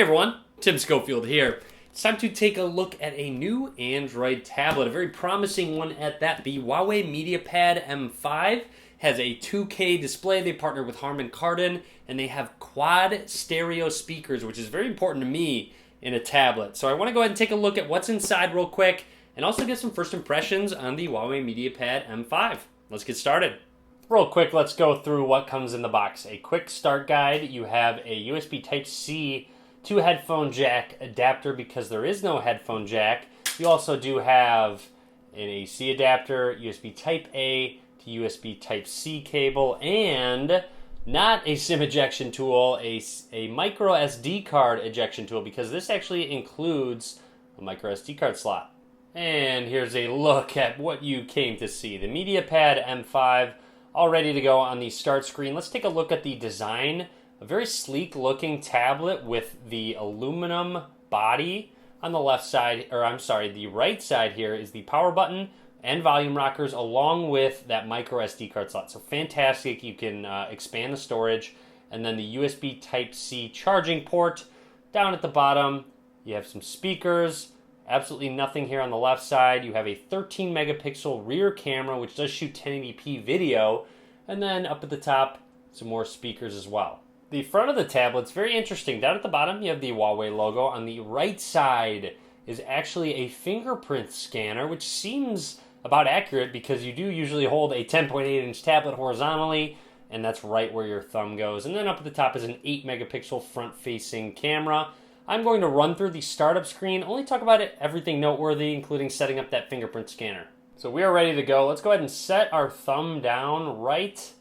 Hey everyone, Tim Schofield here. It's time to take a look at a new Android tablet, a very promising one at that. The Huawei MediaPad M5 has a 2K display. They partnered with Harman Kardon, and they have quad stereo speakers, which is very important to me in a tablet. So I want to go ahead and take a look at what's inside real quick, and also get some first impressions on the Huawei MediaPad M5. Let's get started. Real quick, let's go through what comes in the box. A quick start guide. You have a USB Type-C to headphone jack adapter because there is no headphone jack. You also do have an AC adapter, USB Type-A to USB Type-C cable, and not a SIM ejection tool, a micro SD card ejection tool, because this actually includes a micro SD card slot. And here's a look at what you came to see. The MediaPad M5 all ready to go on the start screen. Let's take a look at the design. A very sleek looking tablet with the aluminum body on the left side, or I'm sorry, the right side here is the power button and volume rockers along with that micro SD card slot. So fantastic, you can expand the storage. And then the USB Type-C charging port down at the bottom. You have some speakers, absolutely nothing here on the left side. You have a 13 megapixel rear camera which does shoot 1080p video. And then up at the top, some more speakers as well. The front of the tablet's very interesting. Down at the bottom, you have the Huawei logo. On the right side is actually a fingerprint scanner, which seems about accurate because you do usually hold a 10.8-inch tablet horizontally, and that's right where your thumb goes. And then up at the top is an 8 megapixel front-facing camera. I'm going to run through the startup screen, only talk about everything noteworthy, including setting up that fingerprint scanner. So we are ready to go. Let's go ahead and set our thumb down right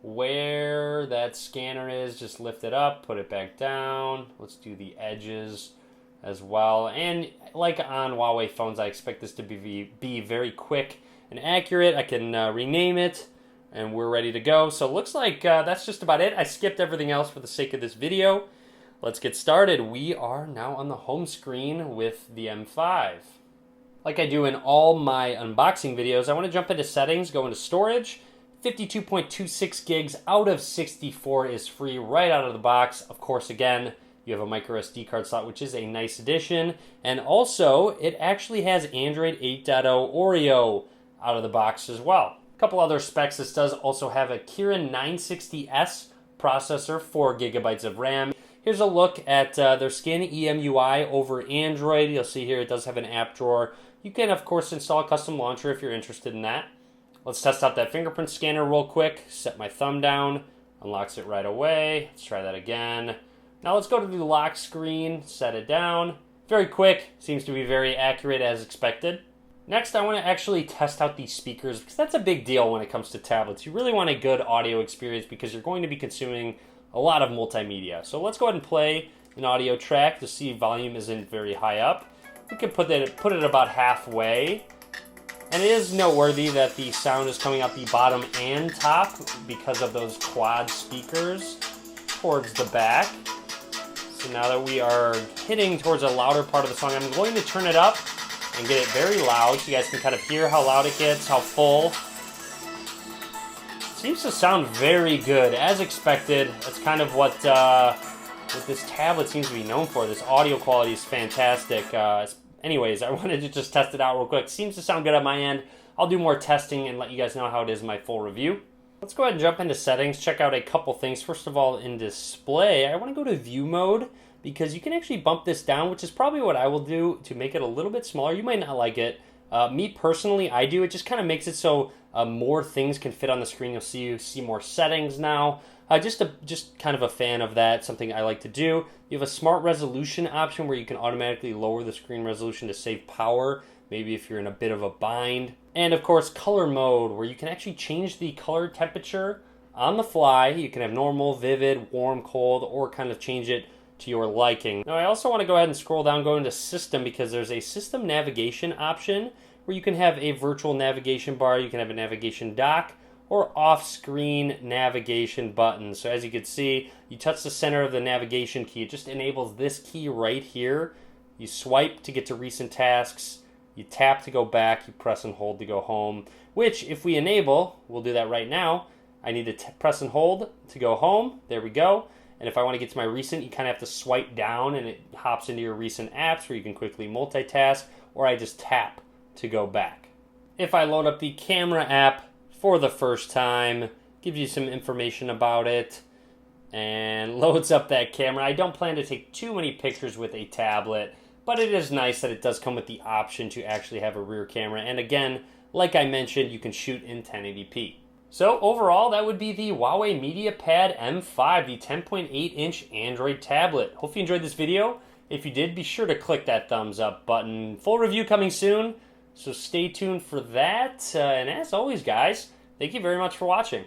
where that scanner is. Just lift it up, put it back down. Let's do the edges as well. And like on Huawei phones, I expect this to be very quick and accurate. I can rename it, and we're ready to go. So it looks like that's just about it. I skipped everything else for the sake of this video. Let's get started. We are now on the home screen with the M5. Like I do in all my unboxing videos, I want to jump into settings, go into storage. 52.26 gigs out of 64 is free right out of the box. Of course, again, you have a micro SD card slot, which is a nice addition. And also, it actually has Android 8.0 Oreo out of the box as well. A couple other specs. This does also have a Kirin 960S processor, 4 gigabytes of RAM. Here's a look at their Skin EMUI over Android. You'll see here it does have an app drawer. You can, of course, install a custom launcher if you're interested in that. Let's test out that fingerprint scanner real quick. Set my thumb down. Unlocks it right away. Let's try that again. Now let's go to the lock screen. Set it down. Very quick. Seems to be very accurate as expected. Next, I want to actually test out these speakers because that's a big deal when it comes to tablets. You really want a good audio experience because you're going to be consuming a lot of multimedia. So let's go ahead and play an audio track to see volume isn't very high up. We can put it about halfway. And it is noteworthy that the sound is coming out the bottom and top because of those quad speakers towards the back. So now that we are hitting towards a louder part of the song, I'm going to turn it up and get it very loud so you guys can kind of hear how loud it gets, how full. Seems to sound very good, as expected. That's kind of what this tablet seems to be known for. This audio quality is fantastic. Anyways, I wanted to just test it out real quick. Seems to sound good on my end. I'll do more testing and let you guys know how it is in my full review. Let's go ahead and jump into settings, check out a couple things. First of all, in display, I want to go to view mode because you can actually bump this down, which is probably what I will do to make it a little bit smaller. You might not like it. Me personally, I do. It just kind of makes it so more things can fit on the screen. You'll see more settings now. Just kind of a fan of that, something I like to do. You have a smart resolution option where you can automatically lower the screen resolution to save power, maybe if you're in a bit of a bind. And of course, color mode, where you can actually change the color temperature on the fly. You can have normal, vivid, warm, cold, or kind of change it to your liking. Now I also want to go ahead and scroll down, go into system, because there's a system navigation option where you can have a virtual navigation bar, you can have a navigation dock, or off-screen navigation buttons. So as you can see, you touch the center of the navigation key. It just enables this key right here. You swipe to get to recent tasks. You tap to go back. You press and hold to go home, which if we enable, we'll do that right now. I need to press and hold to go home. There we go. And if I want to get to my recent, you kind of have to swipe down and it hops into your recent apps where you can quickly multitask, or I just tap to go back. If I load up the camera app for the first time, gives you some information about it, and loads up that camera. I don't plan to take too many pictures with a tablet, but it is nice that it does come with the option to actually have a rear camera. And again, like I mentioned, you can shoot in 1080p. So overall, that would be the Huawei MediaPad M5, the 10.8-inch Android tablet. Hope you enjoyed this video. If you did, be sure to click that thumbs up button. Full review coming soon, so stay tuned for that. And as always, guys, thank you very much for watching.